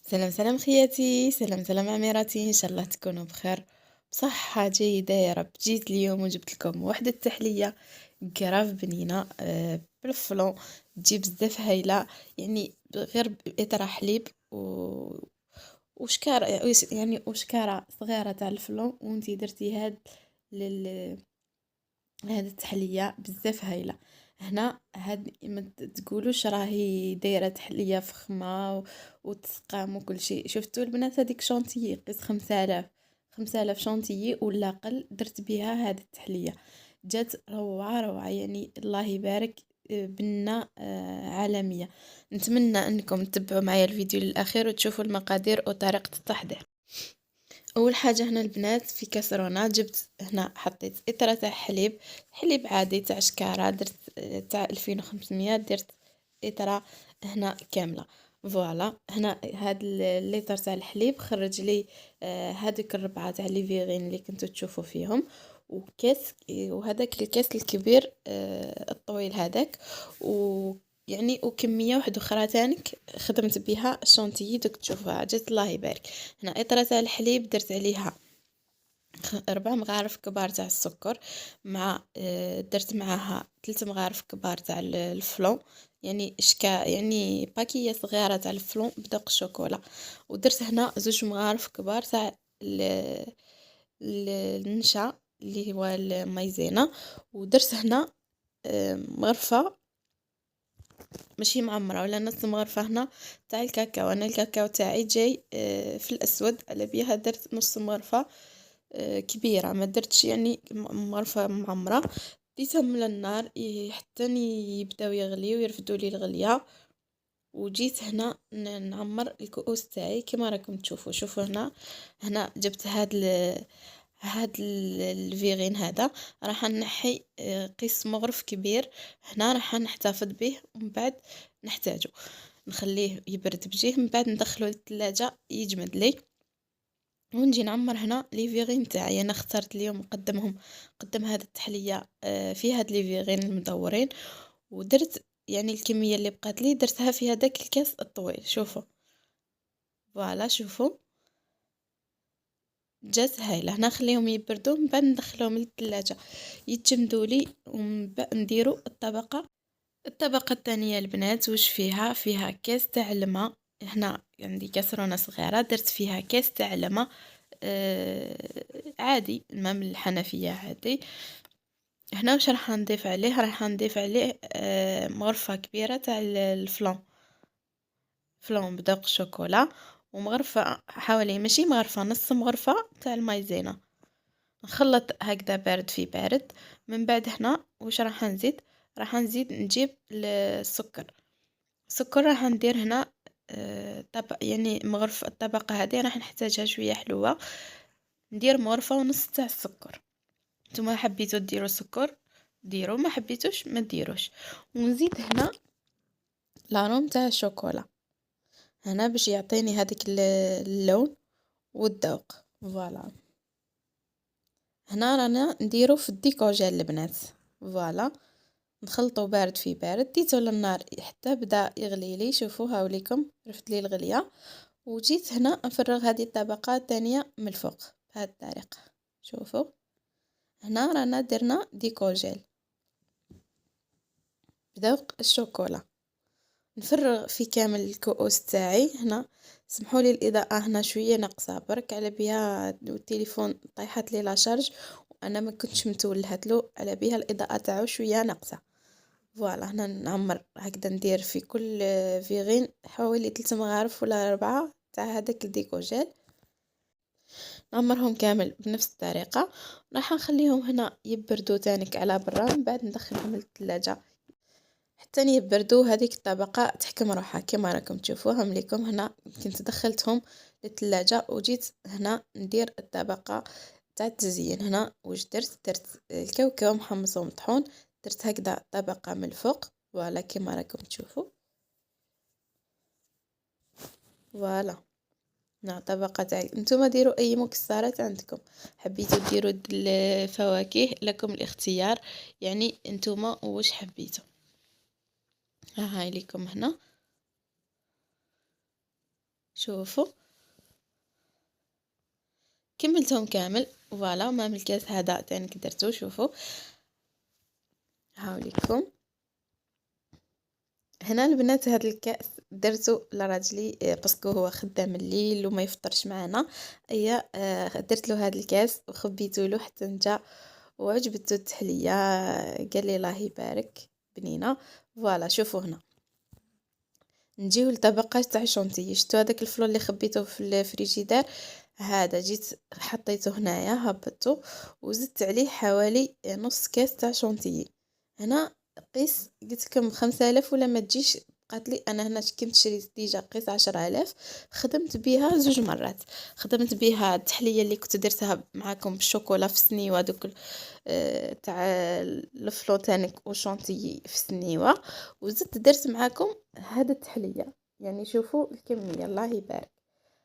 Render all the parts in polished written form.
سلام سلام خياتي، سلام سلام عميراتي، ان شاء الله تكونوا بخير بصحة جيدة يا رب. جيت اليوم وجبت لكم واحدة التحلية كراف بنينة بالفلون، تجي بزاف هايلة. يعني غير بإطرا حليب وشكارة، يعني وشكارة صغيرة تاع الفلون، وانتي درتي لل... هاد التحلية بزاف هايلة. هنا هاد ما تقولوش راهي دايرة تحلية فخمة وتسقام وكل شيء. شفتوا البنات هذيك شونتيي قيس 5000، 5000 شونتيي ولا قل درت بها هاد التحلية. جات روعة روعة، يعني الله يبارك. بنة عالمية. نتمنى انكم تتبعوا معايا الفيديو للاخير وتشوفوا المقادير وطريقة التحضير. اول حاجه هنا البنات في كاسرونه جبت، هنا حطيت اطره تاع حليب، حليب عادي تاع شكاره، درت تاع 2500، درت اطره هنا كامله. فوالا هنا هاد الليتر تاع الحليب خرج لي هادوك الربعه تاع لي فيغين اللي كنتو تشوفوا فيهم، وكاس، وهذاك الكاس الكبير الطويل هذاك، و يعني وكميه واحده اخرى تانيك خدمت بها الشونتيي دوك تشوفوها، جات الله يبارك. هنا إطرة تاع الحليب درت عليها 4 مغارف كبار تاع السكر، مع درت معاها 3 مغارف كبار تاع الفلون، يعني يعني باكية صغيرة تاع الفلون بدوق الشوكولا. ودرت هنا 2 مغارف كبار تاع النشا اللي هو المايزينا. ودرت هنا مغرفة ماشي معمرة ولا نص مغرفة هنا تاع الكاكاو. انا الكاكاو تاعي جاي في الاسود، على بيها درت نص مغرفة كبيرة، ما درتش يعني مغرفة معمرة. ديتهم للنار حتى يبداو يغليو ويرفدوا لي الغلية. وجيت هنا نعمر الكؤوس تاعي كما راكم تشوفوا. شوفوا هنا، هنا جبت الفيغين هذا، راح نحي قيس مغرف كبير. هنا راح نحتفظ به ومن بعد نحتاجه نخليه يبرد بجيه، من بعد ندخله للثلاجة يجمد لي. ونجي نعمر هنا لي فيغين تاعي. انا اخترت اليوم قدم هذه التحلية في هاد لي فيغين المدورين. ودرت يعني الكمية اللي بقات لي درتها في هذاك الكاس الطويل. شوفوا، فوالا شوفوا جات هايله. هنا نخليهم يبردوا من بعد ندخلهم للثلاجه يتجمدوا لي، ومن بعد نديروا الطبقه الثانيه البنات. واش فيها كاس تاع الماء. هنا عندي كاسرونه صغيره درت فيها كاس تاع الماء عادي، الماء من الحنفيه عادي. هنا واش راح نضيف عليه، راح نضيف عليه مغرفه كبيره تاع الفلون، فلون بدوق الشوكولا. ومغرفه حوالي ماشي مغرفه، نص مغرفه تاع المايزينا. نخلط هكذا بارد في بارد. من بعد هنا واش راح نزيد نجيب السكر. السكر راح ندير هنا طبق، يعني مغرفة الطبقة هذه راح نحتاجها شوية حلوة. ندير مغرفة ونص تاع السكر. نتوما حبيتو ديروا السكر ديروا، ما حبيتوش ما ديروش. ونزيد هنا لاروم تاع الشوكولا هنا باش يعطيني هذيك اللون والذوق. فوالا هنا رانا نديرو في الديكوجيل البنات. فوالا نخلطو بارد في بارد، ديتو للنار حتى بدا يغلي لي. شوفوا هاوليكم رفد لي الغليه. وجيت هنا نفرغ هذه الطبقه الثانيه من الفوق بهذه الطريقه. شوفوا هنا رانا درنا ديكوجيل بذوق الشوكولا. نفرغ في كامل الكؤوس تاعي. هنا سمحوا لي الاضاءه هنا شويه ناقصه برك، على بها التليفون طيحت لي لاشارج وانا ما كنتش متولهت له، على بها الاضاءه تاعو شويه ناقصه. فوالا هنا نعمر هكذا، ندير في كل فيغين حوالي 3 مغارف ولا 4 تاع هذاك الديكوجيل، نعمرهم كامل بنفس الطريقه. راح نخليهم هنا يبردوا تانيك على برا، من بعد ندخلهم للثلاجه حتى يبردوا. هذيك الطبقه تحكم روحها كما راكم تشوفوها مليكم. هنا كنت دخلتهم للثلاجه وجيت هنا ندير الطبقه تاع التزيين. هنا واش درت الكاوكاو محمص ومطحون، درت هكذا طبقه من الفوق. فوالا كما راكم تشوفوا. فوالا هنا طبقه تاع، نتوما ديروا اي مكسرات عندكم، حبيتوا ديروا الفواكه لكم الاختيار، يعني نتوما واش حبيتوا. ها هاي ليكم هنا شوفوا كملتهم كامل. فوالا مام الكاس هذا تاني درتو. شوفوا هاوليكم هنا البنات، هذا الكاس درتو لراجلي باسكو هو خدام الليل وما يفطرش معنا. ايا درت له هذا الكاس وخبيته له حتى نجا وعجبته التحليه. قال لي الله يبارك بنينه. فوالا شوفوا هنا نجيو لطبقات تاع شونتيي. شفتوا هذاك الفلور اللي خبيته في الفريجيدير؟ هذا جيت حطيته هنايا، هبطته وزدت عليه حوالي نص كاس تاع شونتيي. هنا قيس قلت لكم 5000 ولا ما تجيش. قالت لي انا هنا كنت شريت ديجا قيس 10000. خدمت بها زوج مرات. خدمت بها التحليه اللي كنت درتها معاكم بالشوكولا في سنيوه، دوك تاع الفلوتانيك وشونتيي في سنيوه. وزدت درت معاكم هذا التحليه. يعني شوفوا الكميه الله يبارك.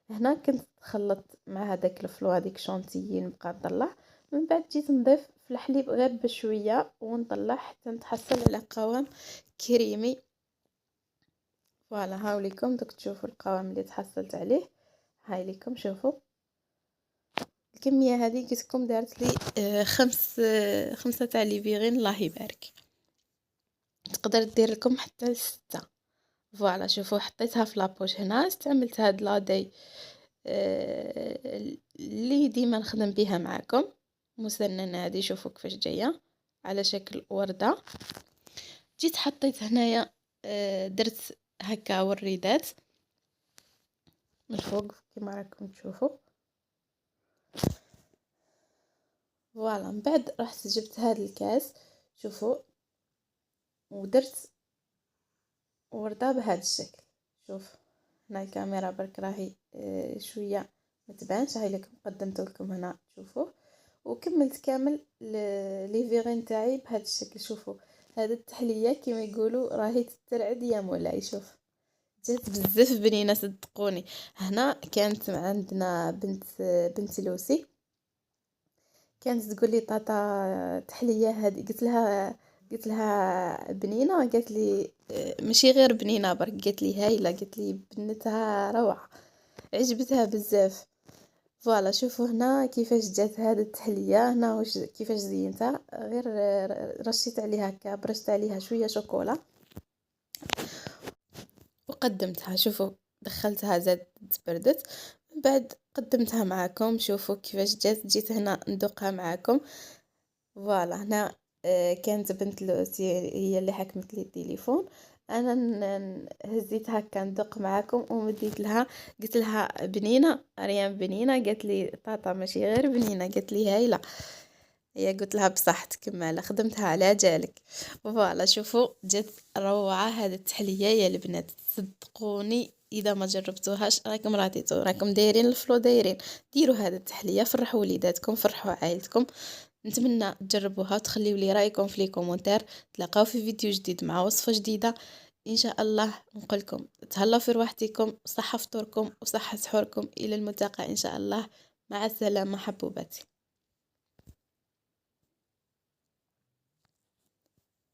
هنا كنت خلطت مع هذاك الفلو هذيك شونتيي نبقى نطلع. من بعد جيت نضيف في الحليب غير بشويه ونطلع حتى نتحصل على قوام كريمي. فوالا هاوليكم دوك تشوفوا القوام اللي تحصلت عليه. هاي ليكم شوفوا الكميه هذه قلت لكم دارت لي خمسة تاع ليفيغين الله يبارك. تقدر دير لكم حتى ل6. فوالا شوفوا حطيتها في لابوش. هنا استعملت هاد لادي اللي ديما نخدم بها معاكم مسننه هذه. شوفوا كيفاش جايه على شكل ورده. جيت حطيت هنايا درت هكا وريدات من فوق كما راكم تشوفوا. فوالا من بعد رحت جبت هذا الكاس شوفوا ودرت ورده بهذا الشكل. شوف هنا الكاميرا برك راهي شويه ما تبانش. هاي لكم قدمت لكم هنا شوفوا. وكملت كامل لي فيغين تاعي بهذا الشكل. شوفوا هذا التحليه كما يقولوا راهي تترعد يا مولاي. شوف جات بزاف بنينه صدقوني. هنا كانت عندنا بنت لوسي كانت تقول لي طاطا تحليه هذه. قلت لها بنينه. قالت لي ماشي غير بنينه برك، قالت لي هايله، قالت لي بنتها روعه، عجبتها بزاف. فوالا شوفوا هنا كيفاش جات هذه التحليه. هنا كيفاش زينتها، غير رشيت عليها هكا، برشت عليها شويه شوكولا وقدمتها. شوفوا دخلتها زاد بردت. من بعد قدمتها معكم. شوفوا كيفاش جيت هنا ندوقها معكم. فوالا هنا كانت بنت لوسي هي اللي حكمت لي التليفون. انا هزيت هكا ندوق معكم ومديت لها. قلت لها بنينه ريان بنينه. قالت لي طاطا ماشي غير بنينه، قالت لي هايله. هي قلت لها بصح تكمل خدمتها على جالك. فوالا شوفوا جات روعه هذه التحليه يا البنات. صدقوني اذا ما جربتوهاش راكم راتيتو. راكم دايرين الفلو دايرين ديروا هذه التحليه، فرحوا وليداتكم فرحوا عائلتكم. نتمنى تجربوها وتخليوا لي رايكم في لي كومونتير. تلاقاو في فيديو جديد مع وصفه جديده ان شاء الله. نقولكم تهلاو في روحتكم، صحه فطوركم وصحه سحوركم. الى الملتقى ان شاء الله. مع السلامه حبوباتي.